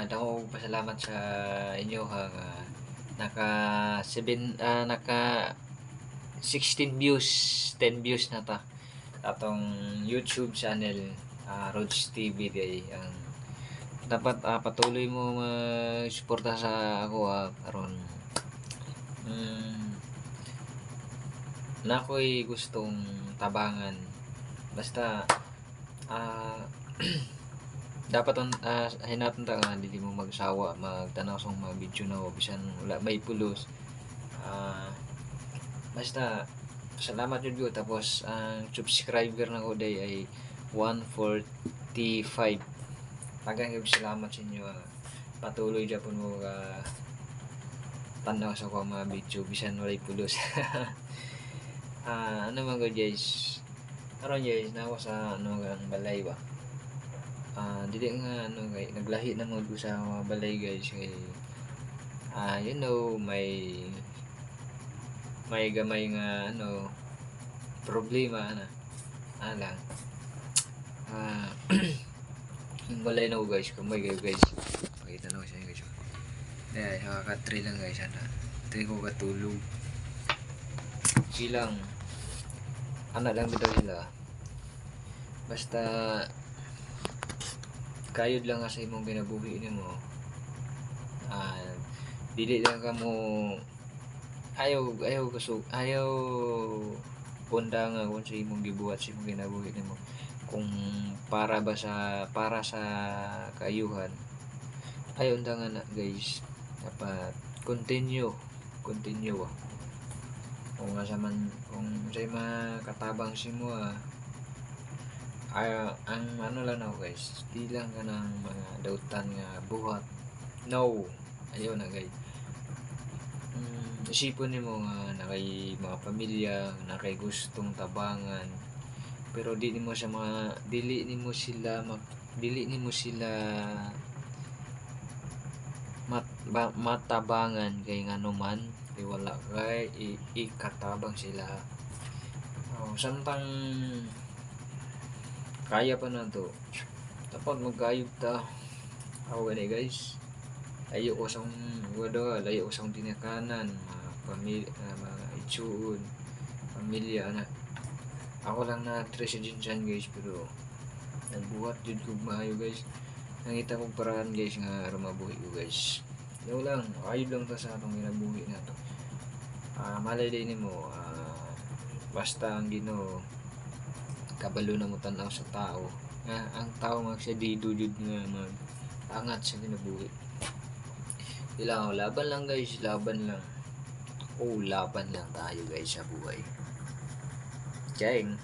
dako pasalamat sa inyo ha nga naka 16 views, 10 views na ta atong YouTube channel, Rods TV day ang dapat patuloy mo suporta sa ako karon na ako'y gustong tabangan basta dapat hinaton ta nga dili mo magsawa magtanaw sa mga video na bisan wala may pulos. Basta salamat jud ko tapos ang subscriber na ko day ay 145. Daghang salamat sa inyo. Patuloy gyapon mo tanaw sa ko mga video bisan walay pulos. Ano man ko guys, karon guys na ako sa ang balay ba. Dili nga naglahi na mo sa mga balay guys kay you know may gamay nga problema na lang yung balay na ko guys kamay kayo guys pakita na ko sa inyo guys dahil nakaka-3 lang guys ito ko katulog silang anak lang bitaw sila basta kayod lang sa imong ginabuhi nimo. Dili lang ka mo ayaw punda nga kung sa imong gibuhat sa imong ginabuhi nimo kung para sa kaayuhan ayon da nga na guys dapat continue kung sa makatabang si mo ang lang na guys di lang ka ng mga dautan nga buhat no ayaw na guys isipon nimo nga nakay mga pamilya nakay gustong tabangan pero dili nimo sila matabangan kay nganuman kay wala kay ikatabang sila samtang kaya pa na to dapat magkayod ta ako gani guys layo ko sang tinakanan mga pamilya mga itsuon pamilya na ako lang na resident dyan guys pero nagbuhat jud ko maayo guys nangita kong paraan guys nga rumabuhi ko guys yaw lang ayod lang ta sa atong ginabuhi na to malay din mo basta ang Ginoo kabalo na mo tanaw sa tao ang tao magsadido jud nga angat sa ginabuhi laban lang guys laban lang tayo guys sa buhay. Cheng.